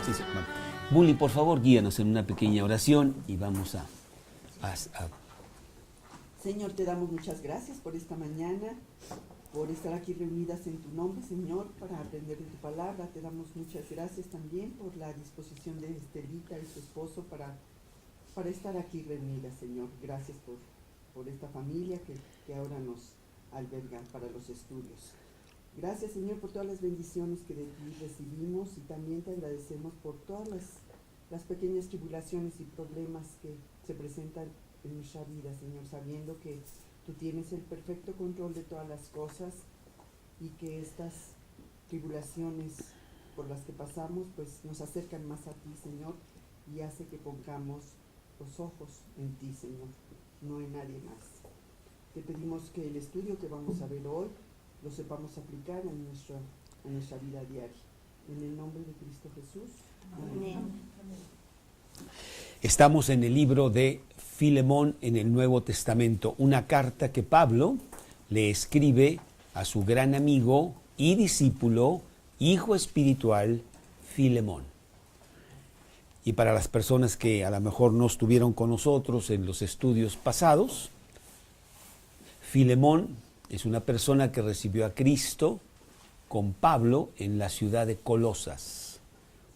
Sí, sí, vamos. Bully, por favor, guíanos en una pequeña oración y vamos a... Señor, te damos muchas gracias por esta mañana, por estar aquí reunidas en tu nombre, Señor, para aprender de tu palabra. Te damos muchas gracias también por la disposición de Estelita y su esposo para estar aquí reunidas, Señor. Gracias por esta familia que ahora nos alberga para los estudios. Gracias, Señor, por todas las bendiciones que de ti recibimos, y también te agradecemos por todas las pequeñas tribulaciones y problemas que se presentan en nuestra vida, Señor, sabiendo que tú tienes el perfecto control de todas las cosas y que estas tribulaciones por las que pasamos pues nos acercan más a ti, Señor, y hace que pongamos los ojos en ti, Señor, no en nadie más. Te pedimos que el estudio que vamos a ver hoy lo sepamos aplicar en nuestra vida diaria. En el nombre de Cristo Jesús. Amén. Estamos en el libro de Filemón en el Nuevo Testamento, una carta que Pablo le escribe a su gran amigo y discípulo, hijo espiritual, Filemón. Y para las personas que a lo mejor no estuvieron con nosotros en los estudios pasados, Filemón es una persona que recibió a Cristo con Pablo en la ciudad de Colosas.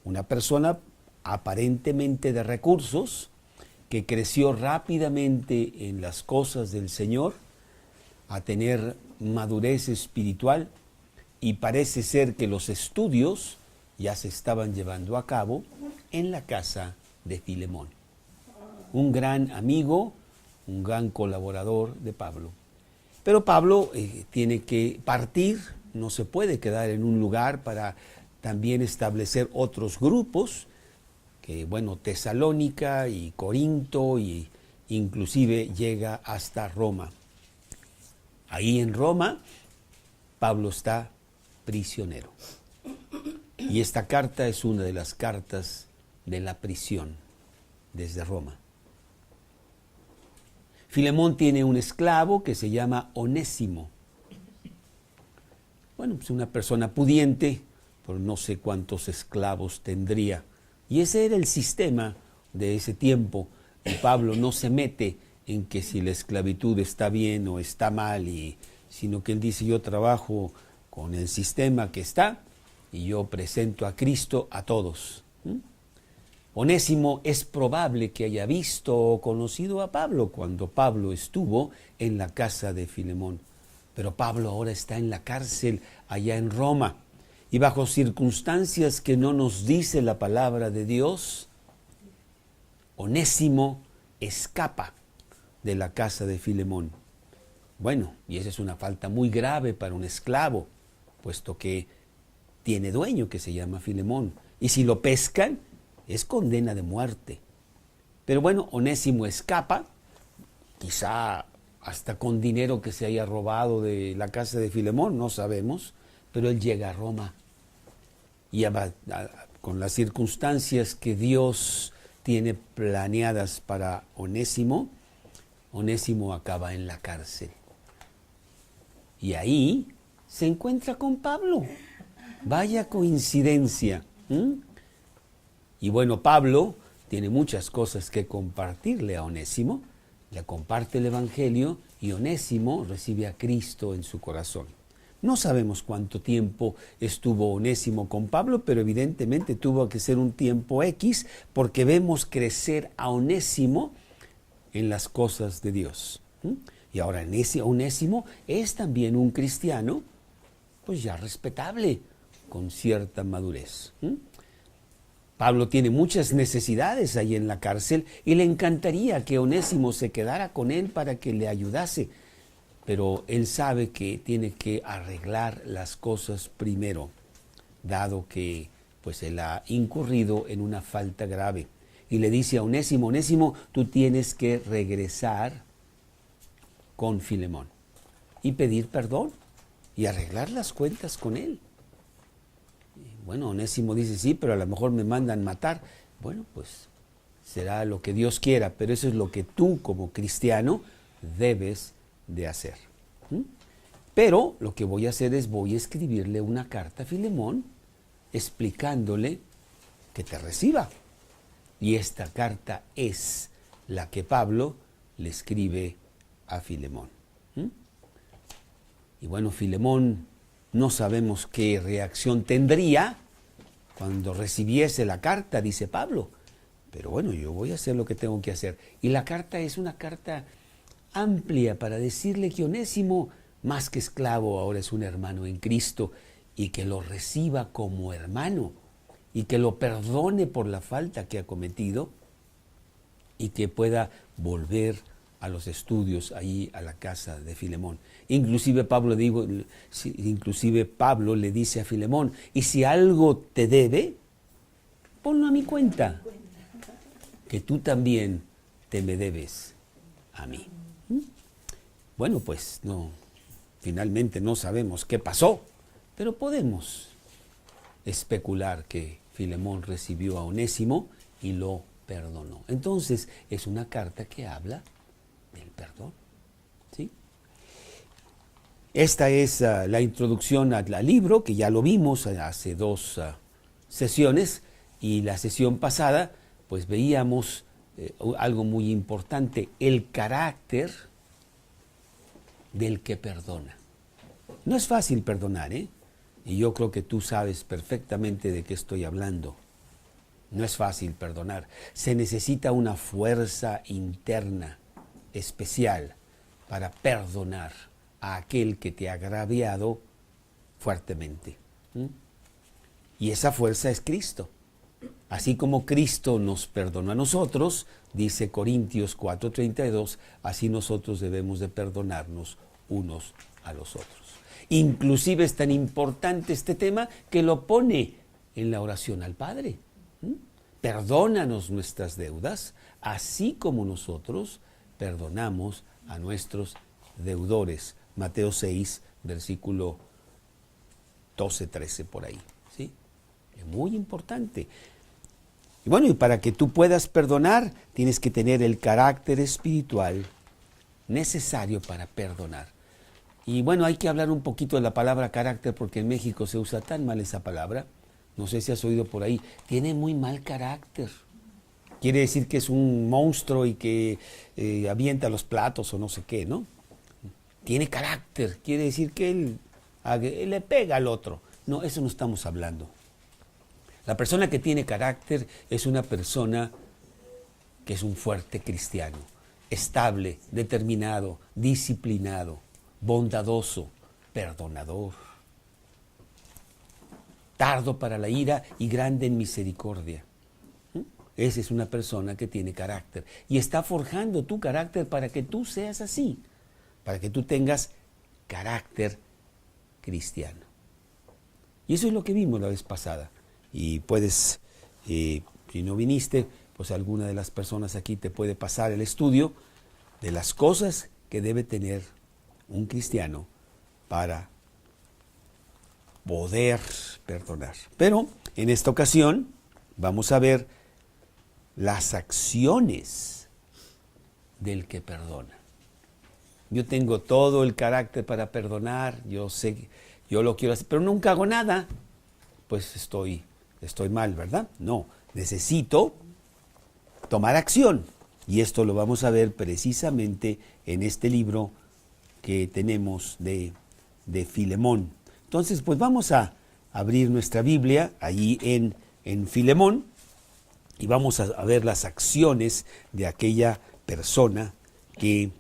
Una persona aparentemente de recursos, que creció rápidamente en las cosas del Señor, a tener madurez espiritual, y parece ser que los estudios ya se estaban llevando a cabo en la casa de Filemón. Un gran amigo, un gran colaborador de Pablo. Pero Pablo tiene que partir, no se puede quedar en un lugar para también establecer otros grupos, que bueno, Tesalónica y Corinto, y inclusive llega hasta Roma. Ahí en Roma, Pablo está prisionero. Y esta carta es una de las cartas de la prisión desde Roma. Filemón tiene un esclavo que se llama Onésimo. Bueno, pues una persona pudiente, pero no sé cuántos esclavos tendría. Y ese era el sistema de ese tiempo. Y Pablo no se mete en que si la esclavitud está bien o está mal, sino que él dice: yo trabajo con el sistema que está y yo presento a Cristo a todos. Onésimo es probable que haya visto o conocido a Pablo cuando Pablo estuvo en la casa de Filemón. Pero Pablo ahora está en la cárcel allá en Roma. Y bajo circunstancias que no nos dice la palabra de Dios, Onésimo escapa de la casa de Filemón. Bueno, y esa es una falta muy grave para un esclavo, puesto que tiene dueño que se llama Filemón. Y si lo pescan, es condena de muerte. Pero bueno, Onésimo escapa, quizá hasta con dinero que se haya robado de la casa de Filemón, no sabemos, pero él llega a Roma. Y con las circunstancias que Dios tiene planeadas para Onésimo, Onésimo acaba en la cárcel. Y ahí se encuentra con Pablo. Vaya coincidencia. Y bueno, Pablo tiene muchas cosas que compartirle a Onésimo. Le comparte el Evangelio y Onésimo recibe a Cristo en su corazón. No sabemos cuánto tiempo estuvo Onésimo con Pablo, pero evidentemente tuvo que ser un tiempo X, porque vemos crecer a Onésimo en las cosas de Dios. Y ahora Onésimo es también un cristiano, pues ya respetable, con cierta madurez. Pablo tiene muchas necesidades ahí en la cárcel y le encantaría que Onésimo se quedara con él para que le ayudase, pero él sabe que tiene que arreglar las cosas primero, dado que pues él ha incurrido en una falta grave. Y le dice a Onésimo: Onésimo, tú tienes que regresar con Filemón y pedir perdón y arreglar las cuentas con él. Bueno, Onésimo dice: sí, pero a lo mejor me mandan matar. Bueno, pues será lo que Dios quiera, pero eso es lo que tú como cristiano debes de hacer. Pero lo que voy a hacer es, voy a escribirle una carta a Filemón explicándole que te reciba. Y esta carta es la que Pablo le escribe a Filemón. Y bueno, Filemón no sabemos qué reacción tendría cuando recibiese la carta, dice Pablo. Pero bueno, yo voy a hacer lo que tengo que hacer. Y la carta es una carta amplia para decirle que Onésimo, más que esclavo, ahora es un hermano en Cristo y que lo reciba como hermano y que lo perdone por la falta que ha cometido y que pueda volver a los estudios ahí a la casa de Filemón. Inclusive Pablo le dice a Filemón, y si algo te debe, ponlo a mi cuenta, que tú también te me debes a mí. Bueno, pues no, finalmente no sabemos qué pasó, pero podemos especular que Filemón recibió a Onésimo y lo perdonó. Entonces es una carta que habla del perdón, ¿sí? Esta es la introducción al libro, que ya lo vimos hace 2 sesiones, y la sesión pasada pues veíamos algo muy importante, el carácter del que perdona. No es fácil perdonar, ¿eh? Y yo creo que tú sabes perfectamente de qué estoy hablando. No es fácil perdonar. Se necesita una fuerza interna especial para perdonar a aquel que te ha agraviado fuertemente. Y esa fuerza es Cristo. Así como Cristo nos perdonó a nosotros, dice Corintios 4:32, así nosotros debemos de perdonarnos unos a los otros. Inclusive es tan importante este tema que lo pone en la oración al Padre. Perdónanos nuestras deudas, así como nosotros perdonamos a nuestros deudores. Mateo 6, versículo 12, 13, por ahí. ¿Sí? Es muy importante. Y bueno, y para que tú puedas perdonar, tienes que tener el carácter espiritual necesario para perdonar. Y bueno, hay que hablar un poquito de la palabra carácter, porque en México se usa tan mal esa palabra. No sé si has oído por ahí. Tiene muy mal carácter. Quiere decir que es un monstruo y que avienta los platos o no sé qué, ¿no? Tiene carácter. Quiere decir que él le pega al otro. No, eso no estamos hablando. La persona que tiene carácter es una persona que es un fuerte cristiano, estable, determinado, disciplinado, bondadoso, perdonador, tardo para la ira y grande en misericordia. Esa es una persona que tiene carácter y está forjando tu carácter para que tú seas así, para que tú tengas carácter cristiano. Y eso es lo que vimos la vez pasada. Y puedes, si no viniste, pues alguna de las personas aquí te puede pasar el estudio de las cosas que debe tener un cristiano para poder perdonar. Pero en esta ocasión vamos a ver las acciones del que perdona. Yo tengo todo el carácter para perdonar, yo sé, yo lo quiero hacer, pero nunca hago nada. Pues estoy mal, ¿verdad? No, necesito tomar acción. Y esto lo vamos a ver precisamente en este libro que tenemos de Filemón. Entonces, pues vamos a abrir nuestra Biblia allí en Filemón y vamos a ver las acciones de aquella persona que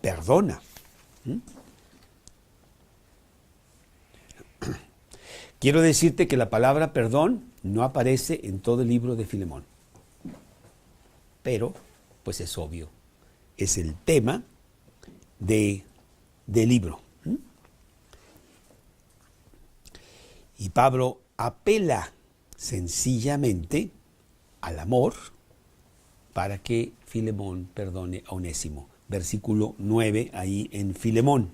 perdona. Quiero decirte que la palabra perdón no aparece en todo el libro de Filemón. Pero, pues es obvio, es el tema del libro. Y Pablo apela sencillamente al amor para que Filemón perdone a Onésimo. Versículo 9 ahí en Filemón.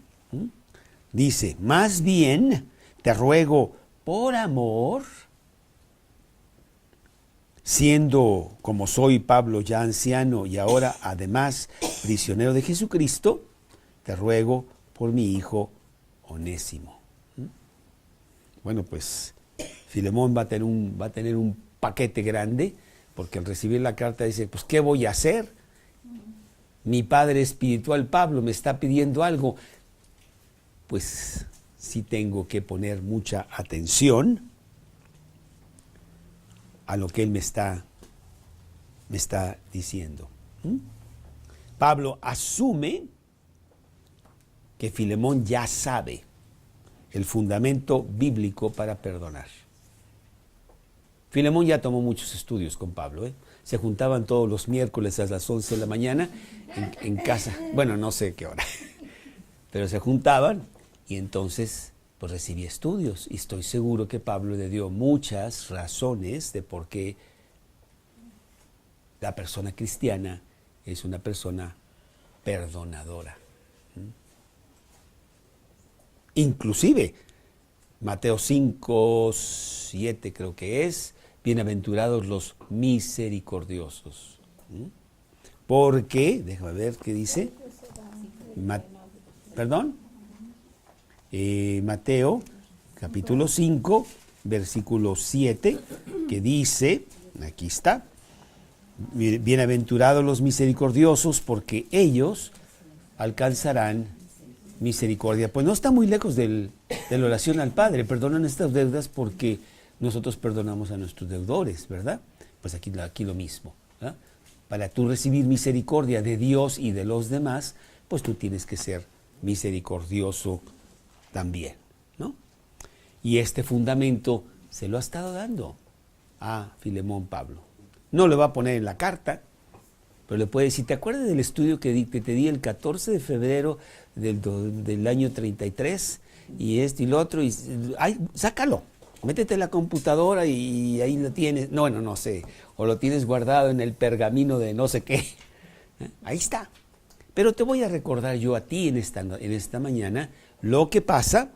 Dice, más bien te ruego por amor, siendo como soy Pablo ya anciano y ahora además prisionero de Jesucristo, te ruego por mi hijo Onésimo. Bueno, pues Filemón va a tener un paquete grande, porque al recibir la carta dice, pues, ¿qué voy a hacer? Mi padre espiritual Pablo me está pidiendo algo. Pues sí tengo que poner mucha atención a lo que él me está diciendo. Pablo asume que Filemón ya sabe el fundamento bíblico para perdonar. Filemón ya tomó muchos estudios con Pablo, Se juntaban todos los miércoles a las 11 de la mañana en casa. Bueno, no sé qué hora, pero se juntaban y entonces pues recibía estudios. Y estoy seguro que Pablo le dio muchas razones de por qué la persona cristiana es una persona perdonadora. Inclusive, Mateo 5, 7 creo que es, bienaventurados los misericordiosos. Porque, déjame ver qué dice. ¿Perdón? Mateo, capítulo 5, versículo 7, que dice, aquí está, bienaventurados los misericordiosos, porque ellos alcanzarán misericordia. Pues no está muy lejos de la oración al Padre. Perdonan estas deudas porque nosotros perdonamos a nuestros deudores, ¿verdad? Pues aquí lo mismo. Para tú recibir misericordia de Dios y de los demás, pues tú tienes que ser misericordioso también, ¿no? Y este fundamento se lo ha estado dando a Filemón Pablo. No le va a poner en la carta, pero le puede decir, ¿te acuerdas del estudio que te di el 14 de febrero del año 33? Y esto y lo otro, y ay, sácalo, métete en la computadora y ahí lo tienes. No, bueno, no sé, o lo tienes guardado en el pergamino de no sé qué. Ahí está. Pero te voy a recordar yo a ti en esta mañana lo que pasa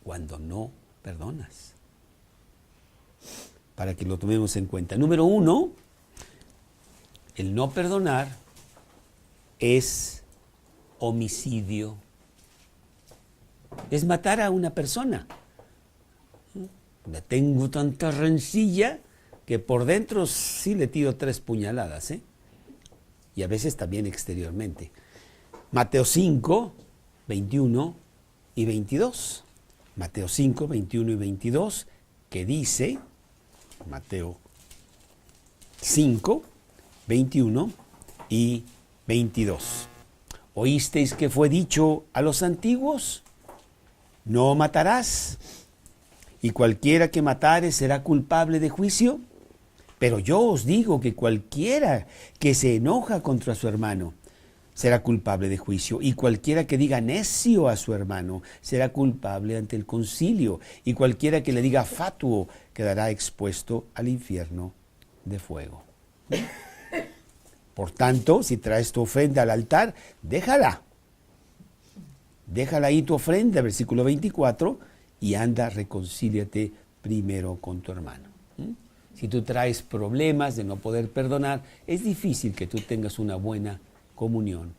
cuando no perdonas, para que lo tomemos en cuenta. Número 1, el no perdonar es homicidio. Es matar a una persona. La tengo tanta rencilla que por dentro sí le tiro 3 puñaladas, y a veces también exteriormente. Mateo 5, 21 y 22. Mateo 5, 21 y 22, que dice, Mateo 5, 21 y 22. ¿Oísteis que fue dicho a los antiguos? No matarás, y cualquiera que matare será culpable de juicio. Pero yo os digo que cualquiera que se enoja contra su hermano será culpable de juicio, y cualquiera que diga necio a su hermano será culpable ante el concilio, y cualquiera que le diga fatuo quedará expuesto al infierno de fuego. Por tanto, si traes tu ofrenda al altar, déjala ahí tu ofrenda, versículo 24, y anda, reconcíliate primero con tu hermano. Si tú traes problemas de no poder perdonar, es difícil que tú tengas una buena comunión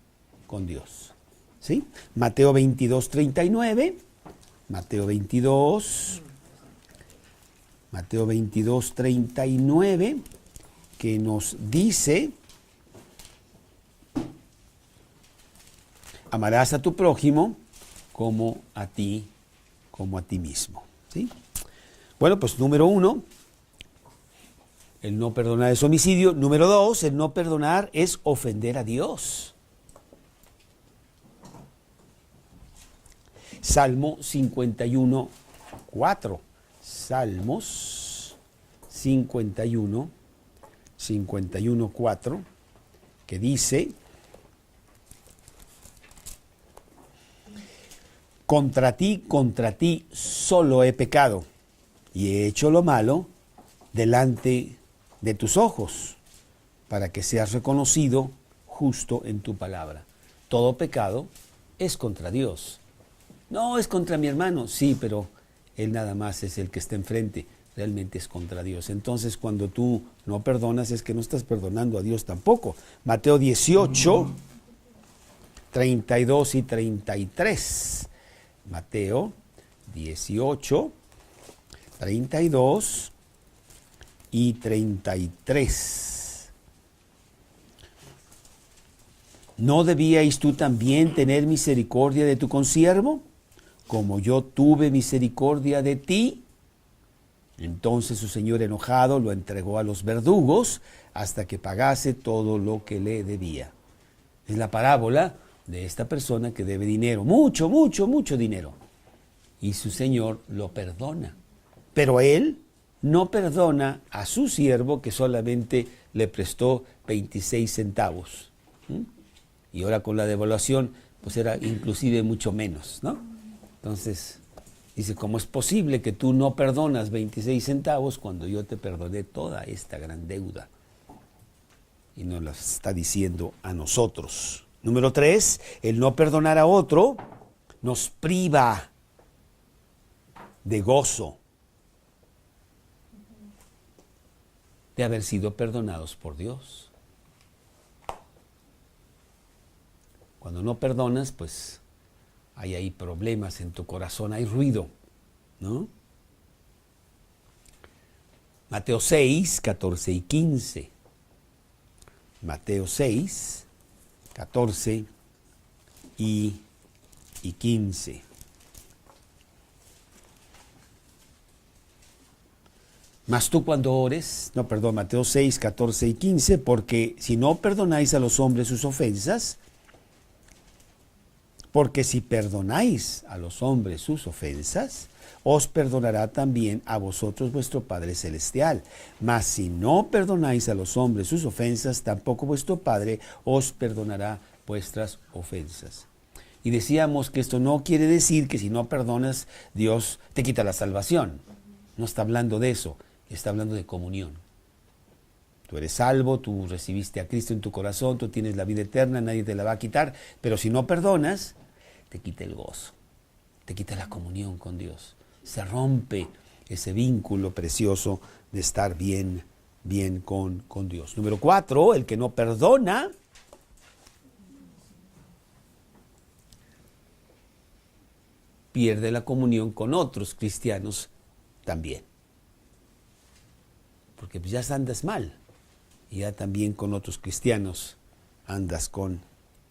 con Dios. ¿Sí? Mateo 22, 39. Mateo 22, 39, que nos dice, amarás a tu prójimo como a ti mismo. ¿Sí? Bueno, pues número 1, el no perdonar es homicidio. Número 2, el no perdonar es ofender a Dios. Salmo 51, 4. Salmos 51, 4, que dice, contra ti solo he pecado y he hecho lo malo delante de tus ojos, para que seas reconocido justo en tu palabra. Todo pecado es contra Dios. No es contra mi hermano, sí, pero él nada más es el que está enfrente, realmente es contra Dios. Entonces, cuando tú no perdonas, es que no estás perdonando a Dios tampoco. Mateo 18, 32 y 33. Mateo 18, 32 y 33. ¿No debíais tú también tener misericordia de tu consiervo, como yo tuve misericordia de ti? Entonces su señor enojado lo entregó a los verdugos hasta que pagase todo lo que le debía. Es la parábola de esta persona que debe dinero, mucho, mucho, mucho dinero. Y su señor lo perdona. Pero él no perdona a su siervo que solamente le prestó 26 centavos. Y ahora con la devaluación, pues era inclusive mucho menos, ¿no? Entonces, dice, ¿cómo es posible que tú no perdonas 26 centavos cuando yo te perdoné toda esta gran deuda? Y nos lo está diciendo a nosotros. Número 3, el no perdonar a otro nos priva de gozo de haber sido perdonados por Dios. Cuando no perdonas, pues hay ahí problemas en tu corazón, hay ruido, ¿no? Mateo 6, 14 y 15. Mateo 6, 14 y 15. Mas tú cuando ores, Mateo 6, 14 y 15, porque si no perdonáis a los hombres sus ofensas, porque si perdonáis a los hombres sus ofensas, os perdonará también a vosotros vuestro Padre Celestial. Mas si no perdonáis a los hombres sus ofensas, tampoco vuestro Padre os perdonará vuestras ofensas. Y decíamos que esto no quiere decir que si no perdonas, Dios te quita la salvación. No está hablando de eso, está hablando de comunión. Tú eres salvo, tú recibiste a Cristo en tu corazón, tú tienes la vida eterna, nadie te la va a quitar, pero si no perdonas, te quita el gozo, te quita la comunión con Dios. Se rompe ese vínculo precioso de estar bien con Dios. Número 4, el que no perdona pierde la comunión con otros cristianos también. Porque pues ya andas mal y ya también con otros cristianos andas con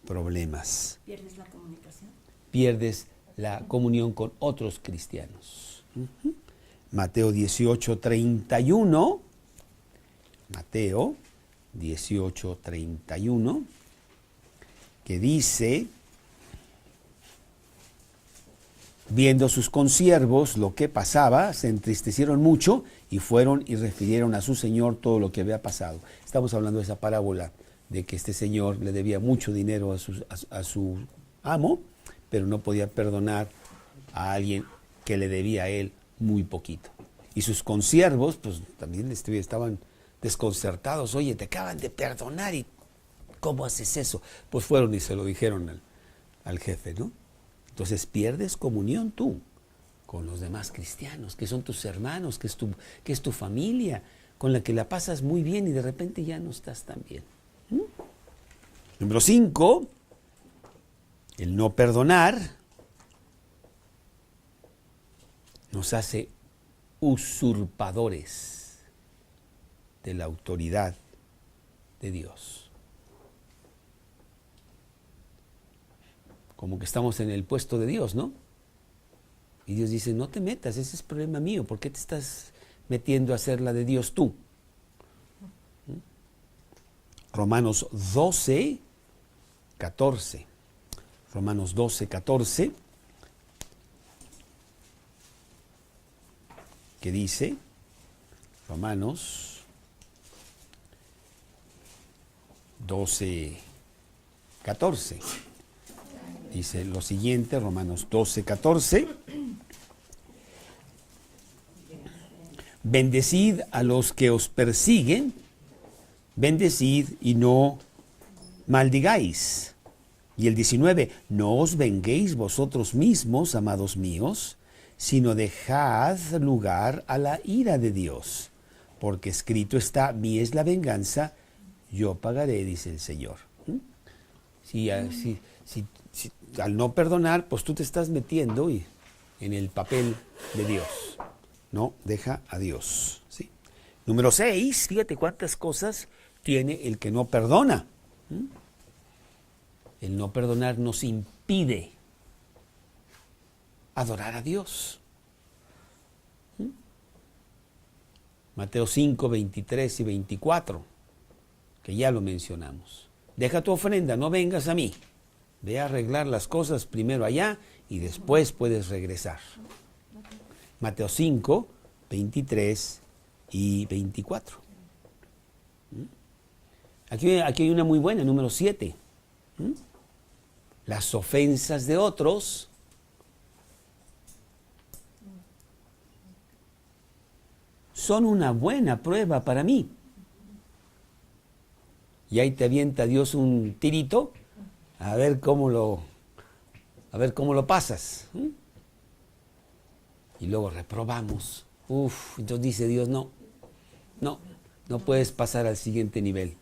problemas. ¿Pierdes la comunicación? Pierdes la comunión con otros cristianos. Mateo 18, 31. Mateo 18, 31, que dice, viendo sus consiervos lo que pasaba, se entristecieron mucho y fueron y refirieron a su señor todo lo que había pasado. Estamos hablando de esa parábola de que este señor le debía mucho dinero a su amo, pero no podía perdonar a alguien que le debía a él muy poquito. Y sus consiervos, pues también estaban desconcertados. Oye, te acaban de perdonar y ¿cómo haces eso? Pues fueron y se lo dijeron al jefe, ¿no? Entonces pierdes comunión tú con los demás cristianos, que son tus hermanos, que es tu familia, con la que la pasas muy bien y de repente ya no estás tan bien. Número 5, el no perdonar nos hace usurpadores de la autoridad de Dios. Como que estamos en el puesto de Dios, ¿no? Y Dios dice, no te metas, ese es problema mío, ¿por qué te estás metiendo a hacer la de Dios tú? Romanos 12, 14. Romanos 12, 14, que dice, Romanos 12, 14, dice lo siguiente, Romanos 12, 14, bendecid a los que os persiguen, bendecid y no maldigáis. Y el 19, no os venguéis vosotros mismos, amados míos, sino dejad lugar a la ira de Dios, porque escrito está, mía es la venganza, yo pagaré, dice el Señor. Si al no perdonar, pues tú te estás metiendo en el papel de Dios. No, deja a Dios, ¿sí? Número 6, fíjate cuántas cosas tiene el que no perdona. El no perdonar nos impide adorar a Dios. Mateo 5, 23 y 24, que ya lo mencionamos. Deja tu ofrenda, no vengas a mí. Ve a arreglar las cosas primero allá y después puedes regresar. Mateo 5, 23 y 24. Aquí hay una muy buena, número 7. Las ofensas de otros son una buena prueba para mí. Y ahí te avienta Dios un tirito a ver cómo lo pasas. Y luego reprobamos. Entonces dice Dios, no puedes pasar al siguiente nivel.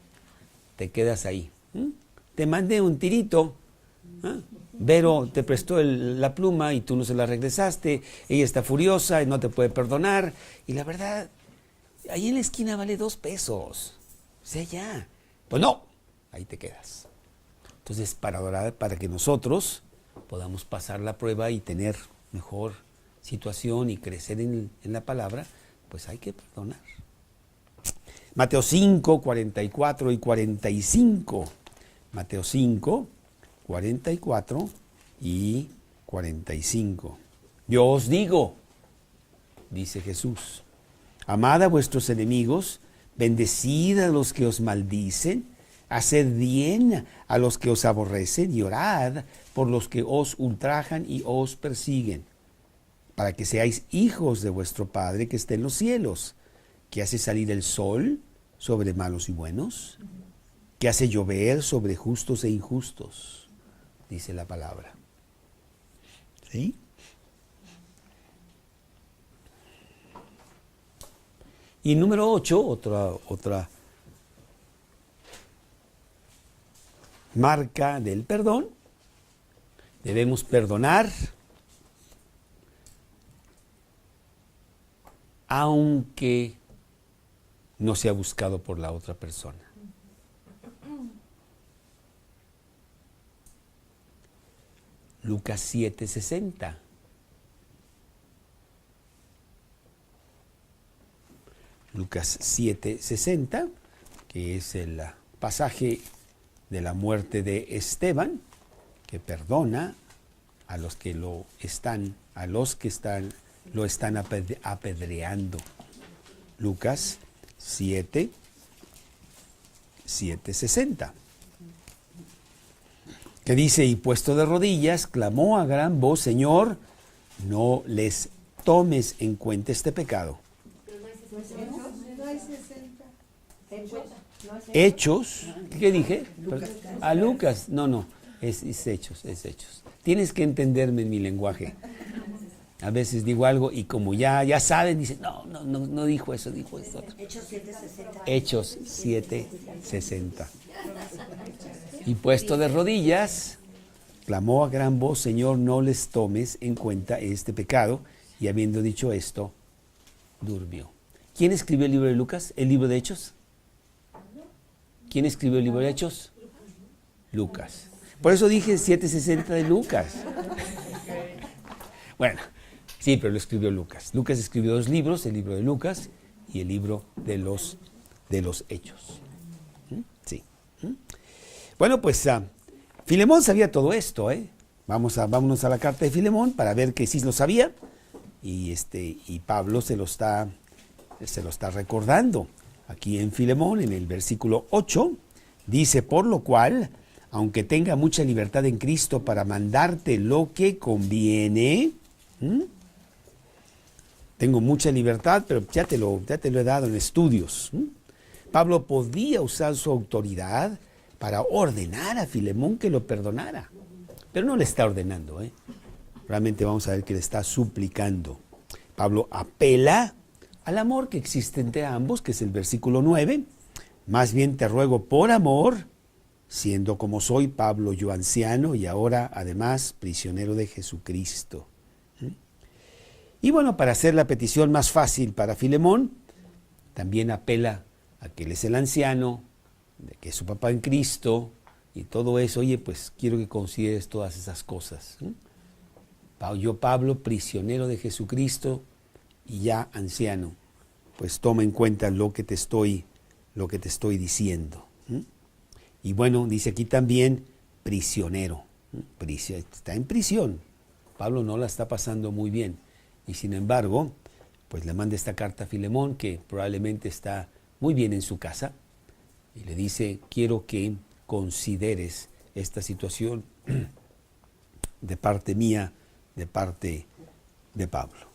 Te quedas ahí. Te mandé un tirito. Vero te prestó la pluma y tú no se la regresaste. Ella está furiosa y no te puede perdonar. Y la verdad, ahí en la esquina vale 2 pesos. O sea, ya. Pues no, ahí te quedas. Entonces, para adorar, para que nosotros podamos pasar la prueba y tener mejor situación y crecer en la palabra, pues hay que perdonar. Mateo 5, 44 y 45. Mateo 5, 44 y 45. Yo os digo, dice Jesús, amad a vuestros enemigos, bendecid a los que os maldicen, haced bien a los que os aborrecen y orad por los que os ultrajan y os persiguen, para que seáis hijos de vuestro Padre que está en los cielos, que hace salir el sol sobre malos y buenos, que hace llover sobre justos e injustos, dice la palabra. ¿Sí? Y número 8, otra marca del perdón. Debemos perdonar aunque no sea buscado por la otra persona. Lucas 7:60. Lucas 7:60, que es el pasaje de la muerte de Esteban, que perdona a los que lo están apedreando. Lucas 7:60. Que dice, y puesto de rodillas, clamó a gran voz, Señor, no les tomes en cuenta este pecado. Hechos, ¿qué dije? Lucas, no, es Hechos. Tienes que entenderme en mi lenguaje. A veces digo algo y como ya saben, dicen, no dijo eso, dijo esto otro. Hechos 7:60. Y puesto de rodillas, clamó a gran voz, Señor, no les tomes en cuenta este pecado. Y habiendo dicho esto, durmió. ¿Quién escribió el libro de Lucas? ¿El libro de Hechos? ¿Quién escribió el libro de Hechos? Lucas. Por eso dije 7:60 de Lucas. Bueno, sí, pero lo escribió Lucas. Lucas escribió 2 libros, el libro de Lucas y el libro de los Hechos. Sí. Bueno, pues Filemón sabía todo esto, ¿eh? Vámonos a la carta de Filemón para ver que sí lo sabía. Y Pablo se lo está recordando. Aquí en Filemón, en el versículo 8, dice, por lo cual, aunque tenga mucha libertad en Cristo para mandarte lo que conviene, tengo mucha libertad, pero ya te lo he dado en estudios. Pablo podía usar su autoridad para ordenar a Filemón que lo perdonara, pero no le está ordenando, ¿eh? Realmente vamos a ver que le está suplicando. Pablo apela al amor que existe entre ambos, que es el versículo 9. Más bien te ruego por amor, siendo como soy Pablo yo anciano y ahora además prisionero de Jesucristo. Y bueno, para hacer la petición más fácil para Filemón, también apela a que él es el anciano, de que es su papá en Cristo y todo eso. Oye, pues quiero que consideres todas esas cosas. Yo, Pablo, prisionero de Jesucristo y ya anciano, pues toma en cuenta lo que te estoy diciendo. Y bueno, dice aquí también prisionero. Está en prisión. Pablo no la está pasando muy bien. Y sin embargo, pues le manda esta carta a Filemón, que probablemente está muy bien en su casa, y le dice, quiero que consideres esta situación de parte mía, de parte de Pablo.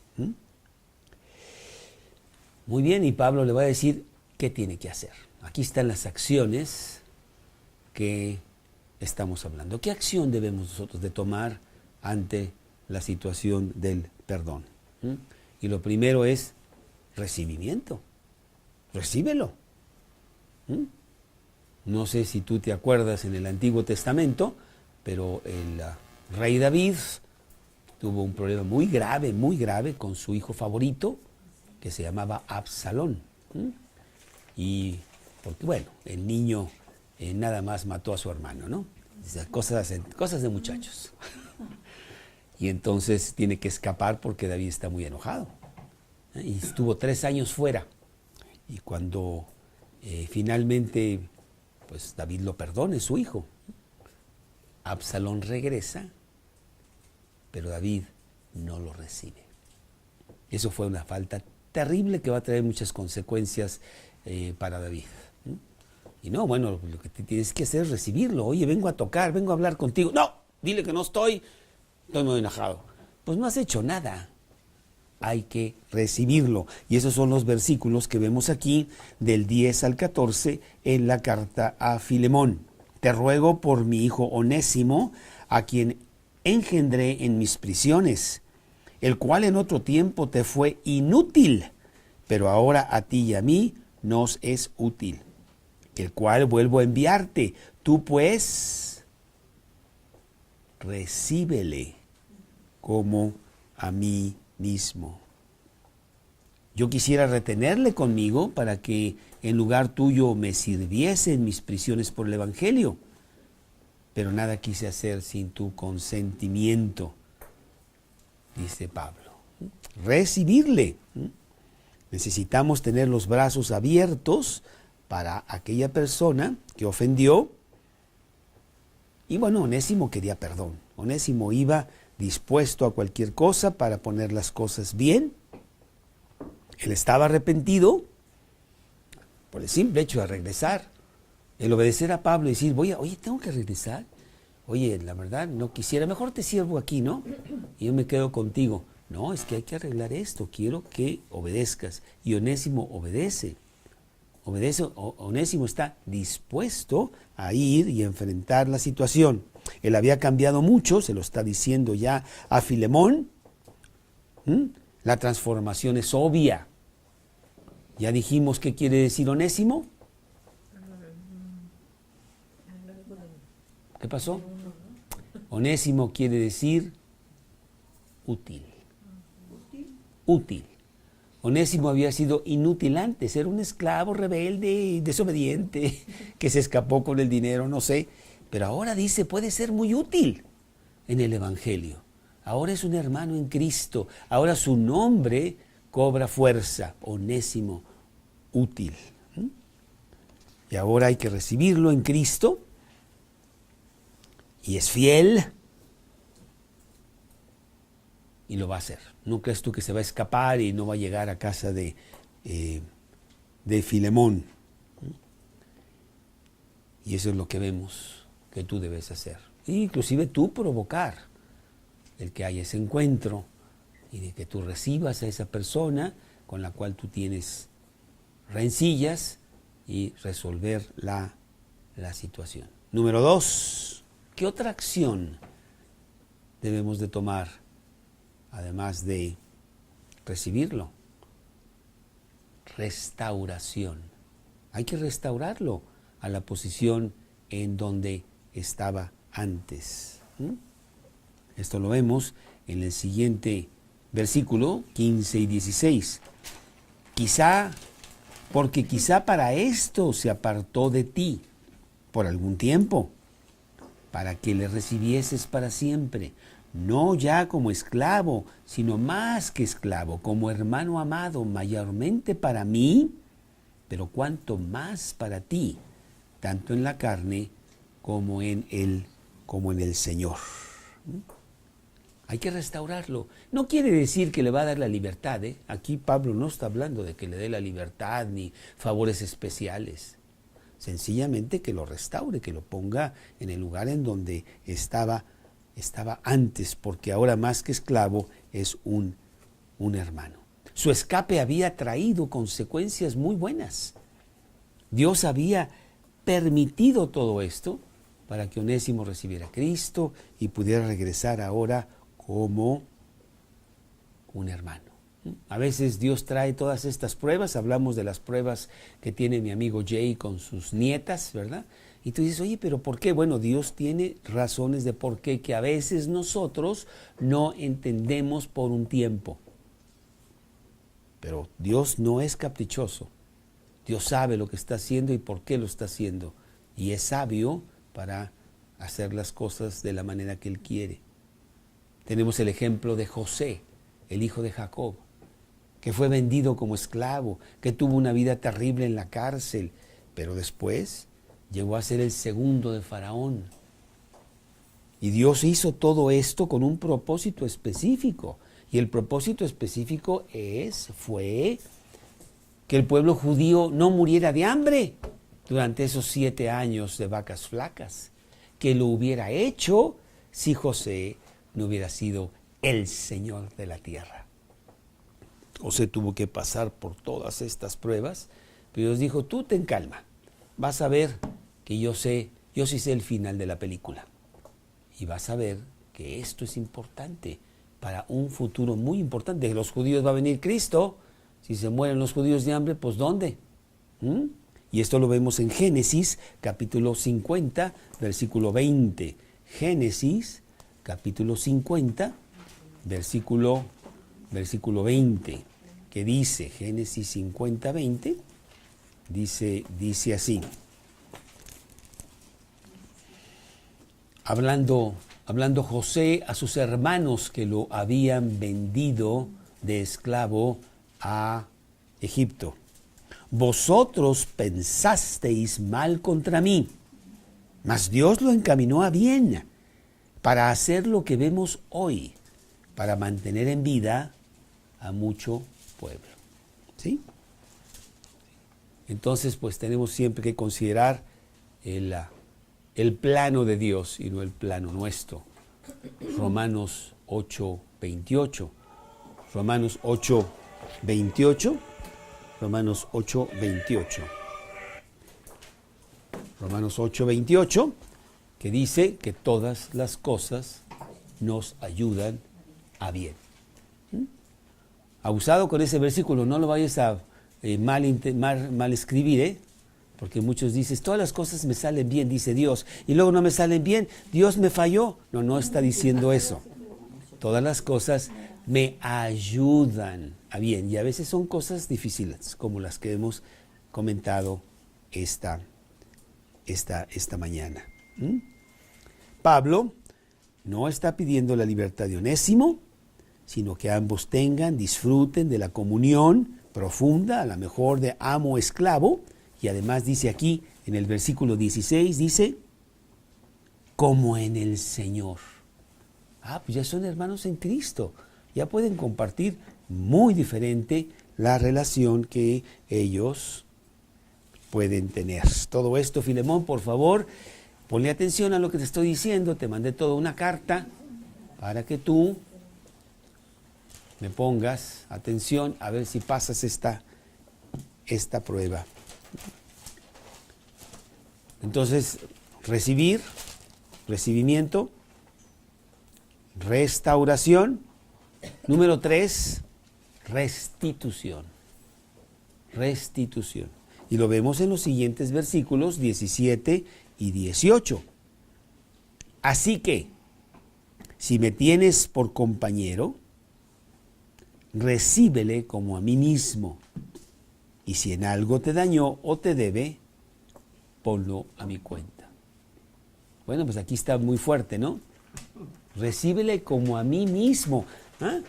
Muy bien, y Pablo le va a decir qué tiene que hacer. Aquí están las acciones que estamos hablando. ¿Qué acción debemos nosotros de tomar ante la situación del perdón? Y lo primero es recibimiento. Recíbelo. No sé si tú te acuerdas en el Antiguo Testamento, pero el rey David tuvo un problema muy grave con su hijo favorito, que se llamaba Absalón. Y porque, bueno, el niño nada más mató a su hermano, ¿no? Cosas de muchachos. Y entonces tiene que escapar porque David está muy enojado. Y estuvo 3 años fuera. Y cuando finalmente, pues David lo perdona, su hijo, Absalón regresa, pero David no lo recibe. Eso fue una falta terrible que va a traer muchas consecuencias para David. Y no, bueno, lo que tienes que hacer es recibirlo. Oye, vengo a tocar, vengo a hablar contigo. No, dile que no estoy muy enojado. Pues no has hecho nada. Hay que recibirlo. Y esos son los versículos que vemos aquí del 10 al 14 en la carta a Filemón. Te ruego por mi hijo Onésimo, a quien engendré en mis prisiones, el cual en otro tiempo te fue inútil, pero ahora a ti y a mí nos es útil, el cual vuelvo a enviarte. Tú pues recíbele como a mí mismo. Yo quisiera retenerle conmigo para que en lugar tuyo me sirviese en mis prisiones por el Evangelio, pero nada quise hacer sin tu consentimiento, dice Pablo. Recibirle. Necesitamos tener los brazos abiertos para aquella persona que ofendió. Y bueno, Onésimo quería perdón. Onésimo iba dispuesto a cualquier cosa para poner las cosas bien. Él estaba arrepentido por el simple hecho de regresar. El obedecer a Pablo y decir, oye, tengo que regresar. Oye, la verdad, no quisiera, mejor te sirvo aquí, ¿no? Y yo me quedo contigo. No, es que hay que arreglar esto, quiero que obedezcas. Y Onésimo obedece. Onésimo está dispuesto a ir y enfrentar la situación. Él había cambiado mucho, se lo está diciendo ya a Filemón. La transformación es obvia. Ya dijimos qué quiere decir Onésimo. ¿Qué pasó? Onésimo quiere decir útil. Útil. Onésimo había sido inútil antes, era un esclavo rebelde y desobediente que se escapó con el dinero, no sé. Pero ahora dice, puede ser muy útil en el Evangelio. Ahora es un hermano en Cristo. Ahora su nombre cobra fuerza. Onésimo, útil. Y ahora hay que recibirlo en Cristo. Y es fiel. Y lo va a hacer. ¿No crees tú que se va a escapar y no va a llegar a casa de Filemón? Y eso es lo que vemos que tú debes hacer. E inclusive tú provocar el que haya ese encuentro y de que tú recibas a esa persona con la cual tú tienes rencillas y resolver la situación. Número 2, ¿qué otra acción debemos de tomar además de recibirlo? Restauración. Hay que restaurarlo a la posición en donde estaba antes. Esto lo vemos en el siguiente versículo 15 y 16. Quizá porque quizá para esto se apartó de ti por algún tiempo, para que le recibieses para siempre, no ya como esclavo, sino más que esclavo, como hermano amado, mayormente para mí, pero cuanto más para ti, tanto en la carne como en el Señor. Hay que restaurarlo. No quiere decir que le va a dar la libertad, ¿eh? Aquí Pablo no está hablando de que le dé la libertad ni favores especiales. Sencillamente que lo restaure, que lo ponga en el lugar en donde estaba antes, porque ahora más que esclavo es un hermano. Su escape había traído consecuencias muy buenas. Dios había permitido todo esto para que Onésimo recibiera a Cristo y pudiera regresar ahora como un hermano. A veces Dios trae todas estas pruebas, hablamos de las pruebas que tiene mi amigo Jay con sus nietas, ¿verdad? Y tú dices, oye, ¿pero por qué? Bueno, Dios tiene razones de por qué que a veces nosotros no entendemos por un tiempo. Pero Dios no es caprichoso. Dios sabe lo que está haciendo y por qué lo está haciendo. Y es sabio para hacer las cosas de la manera que Él quiere. Tenemos el ejemplo de José, el hijo de Jacob, que fue vendido como esclavo, que tuvo una vida terrible en la cárcel, pero después llegó a ser el segundo de Faraón. Y Dios hizo todo esto con un propósito específico. Y el propósito específico fue que el pueblo judío no muriera de hambre durante esos 7 años de vacas flacas, que lo hubiera hecho si José no hubiera sido el Señor de la tierra. José tuvo que pasar por todas estas pruebas, pero Dios dijo, tú ten calma, vas a ver que yo sí sé el final de la película. Y vas a ver que esto es importante para un futuro muy importante. De los judíos va a venir Cristo. Si se mueren los judíos de hambre, pues ¿dónde? Y esto lo vemos en Génesis, capítulo 50, versículo 20. Génesis, capítulo 50, versículo 20. Que dice, Génesis 50, 20, dice así. Hablando José a sus hermanos que lo habían vendido de esclavo a Egipto. Vosotros pensasteis mal contra mí, mas Dios lo encaminó a bien para hacer lo que vemos hoy, para mantener en vida a mucho pueblo. ¿Sí? Entonces, pues tenemos siempre que considerar el plano de Dios y no el plano nuestro. Romanos 8:28. Romanos 8:28. Romanos 8:28. Romanos 8:28, que dice que todas las cosas nos ayudan a bien. Abusado con ese versículo, no lo vayas a mal escribir, ¿eh? Porque muchos dicen, todas las cosas me salen bien, dice Dios, y luego no me salen bien, Dios me falló. No está diciendo eso. Todas las cosas me ayudan a bien, y a veces son cosas difíciles, como las que hemos comentado esta mañana. Pablo no está pidiendo la libertad de Onésimo, sino que ambos disfruten de la comunión profunda, a lo mejor de amo-esclavo. Y además dice aquí, en el versículo 16, dice, como en el Señor. Pues ya son hermanos en Cristo. Ya pueden compartir muy diferente la relación que ellos pueden tener. Todo esto, Filemón, por favor, ponle atención a lo que te estoy diciendo. Te mandé toda una carta para que tú me pongas atención a ver si pasas esta prueba. Entonces, recibimiento, restauración. Número 3, restitución. Restitución. Y lo vemos en los siguientes versículos 17 y 18. Así que, si me tienes por compañero, recíbele como a mí mismo. y si en algo te dañó o te debe, ponlo a mi cuenta. Bueno, pues aquí está muy fuerte, ¿no? Recíbele como a mí mismo. ¿Ah?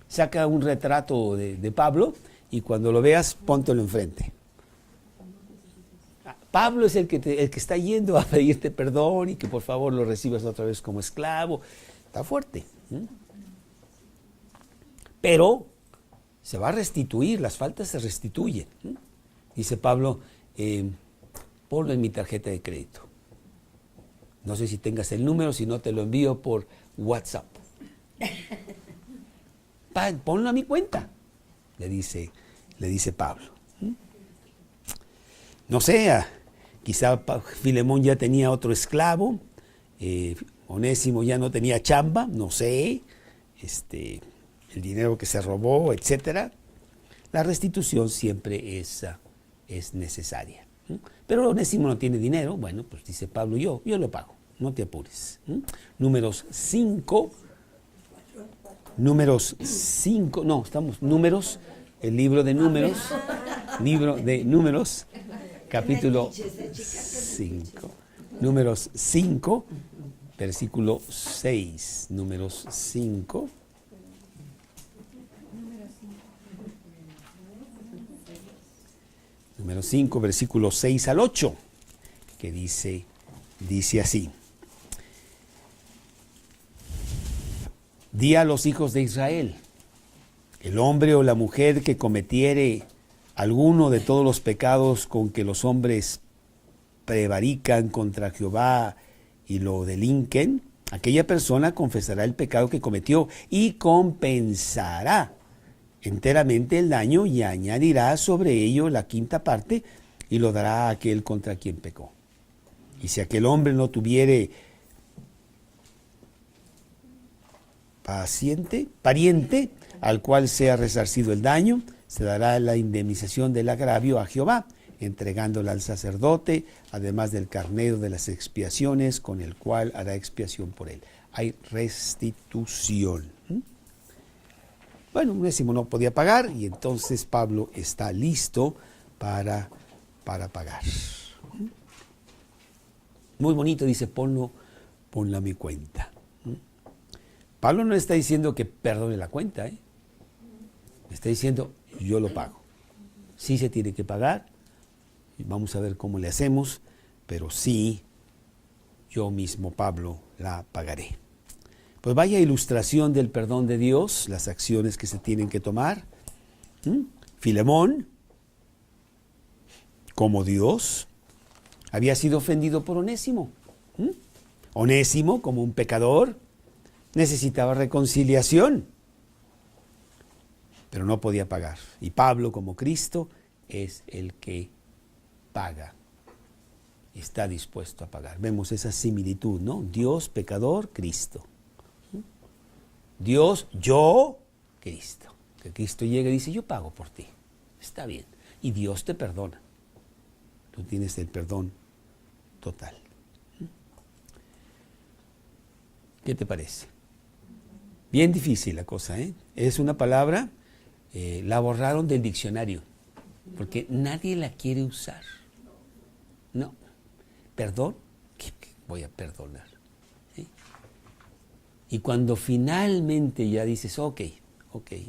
Saca un retrato de Pablo y cuando lo veas, póntelo enfrente. Pablo es el que está yendo a pedirte perdón y que por favor lo recibas otra vez como esclavo. Está fuerte. Pero se va a restituir, las faltas se restituyen. Dice Pablo, ponlo en mi tarjeta de crédito. No sé si tengas el número, si no te lo envío por WhatsApp. Ponlo a mi cuenta, le dice Pablo. No sé, quizá Filemón ya tenía otro esclavo, Onésimo ya no tenía chamba, no sé, el dinero que se robó, etcétera. La restitución siempre es necesaria. Pero Onésimo no tiene dinero, bueno, pues dice Pablo, yo lo pago, no te apures. Números 5, el libro de Números, capítulo 5, Números 5, versículo 6, Números 5. Número 5, versículos 6 al 8, que dice así. Di a los hijos de Israel, el hombre o la mujer que cometiere alguno de todos los pecados con que los hombres prevarican contra Jehová y lo delinquen, aquella persona confesará el pecado que cometió y compensará enteramente el daño y añadirá sobre ello la quinta parte y lo dará a aquel contra quien pecó. Y si aquel hombre no tuviere pariente al cual sea resarcido el daño, se dará la indemnización del agravio a Jehová, entregándola al sacerdote, además del carnero de las expiaciones, con el cual hará expiación por él. Hay restitución. Bueno, Onésimo no podía pagar y entonces Pablo está listo para pagar. Muy bonito, dice, ponlo a mi cuenta. Pablo no está diciendo que perdone la cuenta, está diciendo, yo lo pago. Sí se tiene que pagar, y vamos a ver cómo le hacemos, pero sí, yo mismo, Pablo, la pagaré. Pues vaya ilustración del perdón de Dios, las acciones que se tienen que tomar. Filemón, como Dios, había sido ofendido por Onésimo. Onésimo, como un pecador, necesitaba reconciliación, pero no podía pagar. Y Pablo, como Cristo, es el que paga. Está dispuesto a pagar. Vemos esa similitud, ¿no? Dios, pecador, Cristo. Dios, yo, Cristo. Que Cristo llega y dice, yo pago por ti. Está bien. Y Dios te perdona. Tú tienes el perdón total. ¿Qué te parece? Bien difícil la cosa, ¿eh? Es una palabra, la borraron del diccionario, porque nadie la quiere usar. No. ¿Perdón? ¿Qué voy a perdonar? Y cuando finalmente ya dices, ok,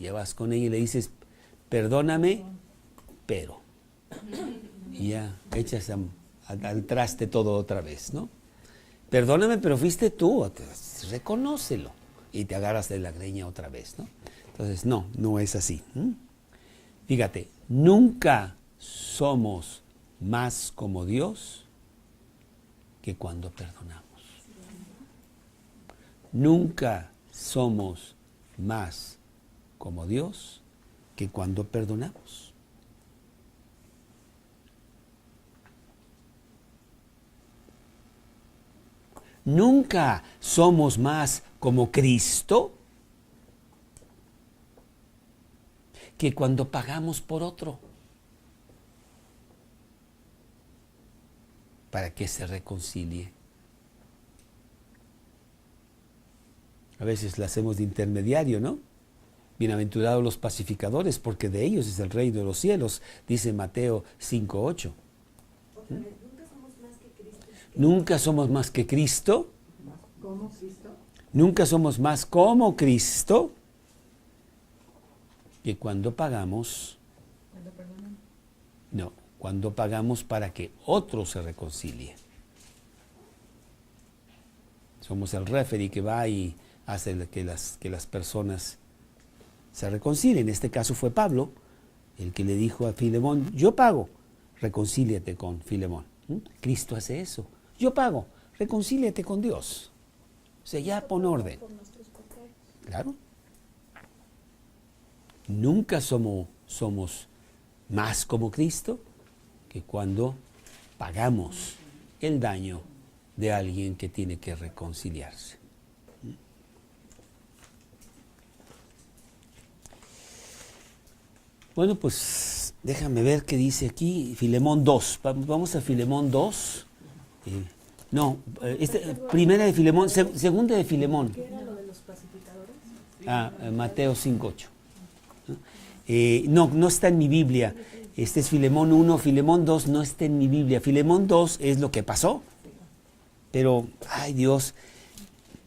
ya vas con ella y le dices, perdóname, pero. Y ya echas al traste todo otra vez, ¿no? Perdóname, pero fuiste tú, reconócelo. Y te agarras de la greña otra vez, ¿no? Entonces, no es así. Fíjate, nunca somos más como Dios que cuando perdonamos. Nunca somos más como Dios que cuando perdonamos. Nunca somos más como Cristo que cuando pagamos por otro para que se reconcilie. A veces la hacemos de intermediario, ¿no? Bienaventurados los pacificadores, porque de ellos es el reino de los cielos, dice Mateo 5:8. Nunca somos más que Cristo. ¿Cómo Cristo? Nunca somos más como Cristo que cuando pagamos. No, cuando pagamos para que otro se reconcilie. Somos el referee que va y hace que las personas se reconcilien. En este caso fue Pablo el que le dijo a Filemón: yo pago, reconcíliate con Filemón. Cristo hace eso. Yo pago, reconcíliate con Dios. O sea, ya pon orden. Claro. Nunca somos más como Cristo que cuando pagamos el daño de alguien que tiene que reconciliarse. Bueno, pues déjame ver qué dice aquí Filemón 2. Vamos a Filemón 2. Primera de Filemón, segunda de Filemón. ¿Qué era lo de los pacificadores? Mateo 5:8. No está en mi Biblia. Este es Filemón 1, Filemón 2 no está en mi Biblia. Filemón 2 es lo que pasó. Pero, ay Dios,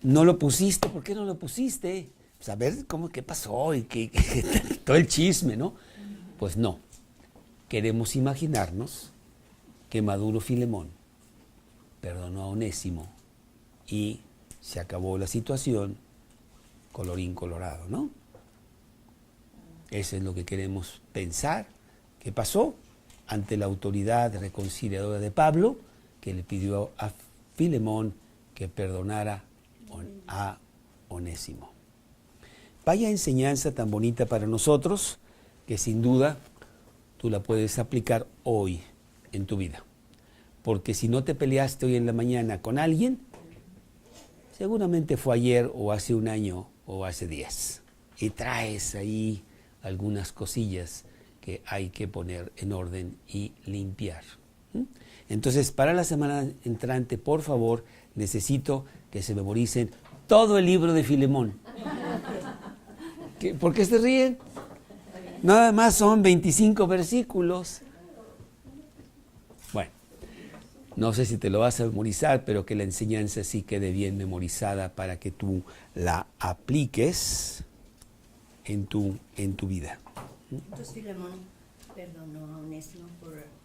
no lo pusiste. ¿Por qué no lo pusiste? Pues a ver qué pasó y todo el chisme, ¿no? Pues no. Queremos imaginarnos que maduro Filemón perdonó a Onésimo y se acabó la situación, colorín colorado, ¿no? Eso es lo que queremos pensar que pasó ante la autoridad reconciliadora de Pablo, que le pidió a Filemón que perdonara a Onésimo. Vaya enseñanza tan bonita para nosotros, que sin duda tú la puedes aplicar hoy en tu vida. Porque si no te peleaste hoy en la mañana con alguien, seguramente fue ayer o hace un año o hace 10. Y traes ahí algunas cosillas que hay que poner en orden y limpiar. Entonces, para la semana entrante, por favor, necesito que se memoricen todo el libro de Filemón. ¿Por qué se ríen? Nada más son 25 versículos. Bueno, no sé si te lo vas a memorizar, pero que la enseñanza sí quede bien memorizada para que tú la apliques en tu vida. Entonces Filemón perdonó a Onésimo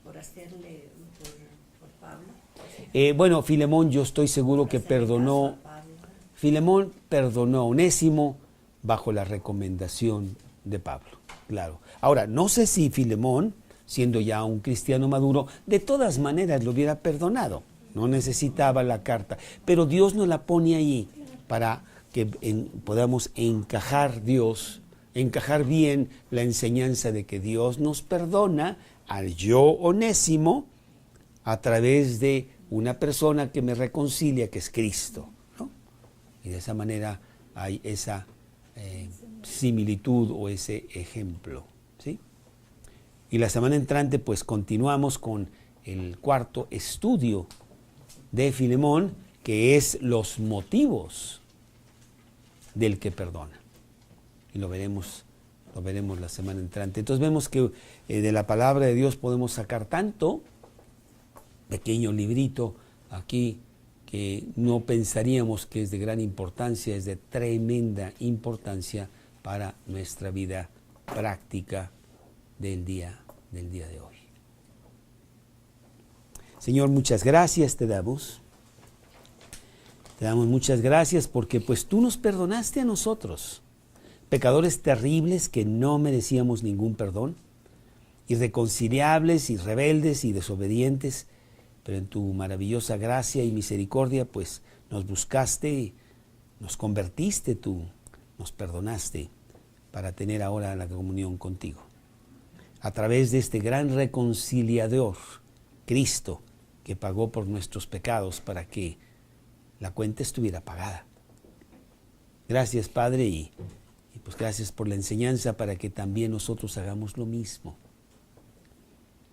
por hacerle por Pablo. Bueno, Filemón, yo estoy seguro que perdonó. Filemón perdonó a Onésimo bajo la recomendación de Pablo, claro. Ahora, no sé si Filemón, siendo ya un cristiano maduro, de todas maneras lo hubiera perdonado. No necesitaba la carta, pero Dios nos la pone ahí para que podamos encajar bien la enseñanza de que Dios nos perdona al yo Onésimo a través de una persona que me reconcilia, que es Cristo, ¿no? Y de esa manera hay esa similitud o ese ejemplo, ¿sí? Y la semana entrante pues continuamos con el cuarto estudio de Filemón, que es los motivos del que perdona. Y lo veremos la semana entrante. Entonces vemos que de la palabra de Dios podemos sacar tanto, pequeño librito aquí, que no pensaríamos que es de gran importancia, es de tremenda importancia para nuestra vida práctica del día de hoy. Señor, muchas gracias te damos. Te damos muchas gracias porque pues tú nos perdonaste a nosotros, pecadores terribles que no merecíamos ningún perdón, irreconciliables y rebeldes y desobedientes, pero en tu maravillosa gracia y misericordia pues nos buscaste, nos convertiste tú, nos perdonaste para tener ahora la comunión contigo. A través de este gran reconciliador, Cristo, que pagó por nuestros pecados para que la cuenta estuviera pagada. Gracias, Padre, y pues gracias por la enseñanza para que también nosotros hagamos lo mismo.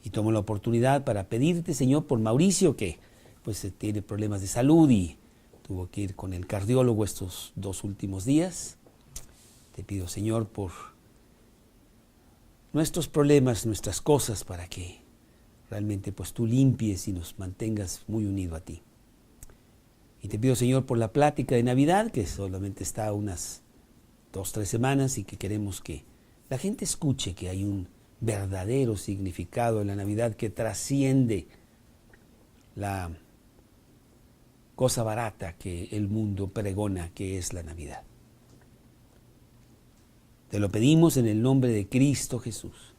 Y tomo la oportunidad para pedirte, Señor, por Mauricio, que pues tiene problemas de salud y tuvo que ir con el cardiólogo estos 2 últimos días. Te pido, Señor, por nuestros problemas, nuestras cosas, para que realmente pues tú limpies y nos mantengas muy unidos a ti. Y te pido, Señor, por la plática de Navidad, que solamente está unas 2-3 semanas y que queremos que la gente escuche que hay un verdadero significado en la Navidad que trasciende la cosa barata que el mundo pregona que es la Navidad. Te lo pedimos en el nombre de Cristo Jesús.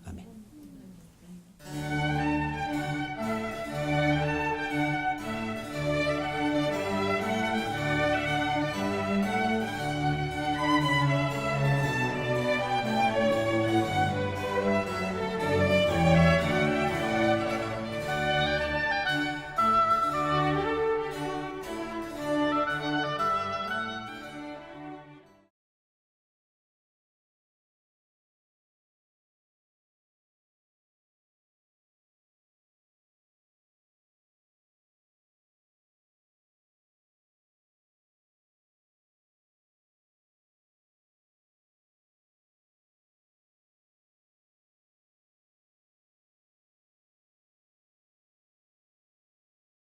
Amén.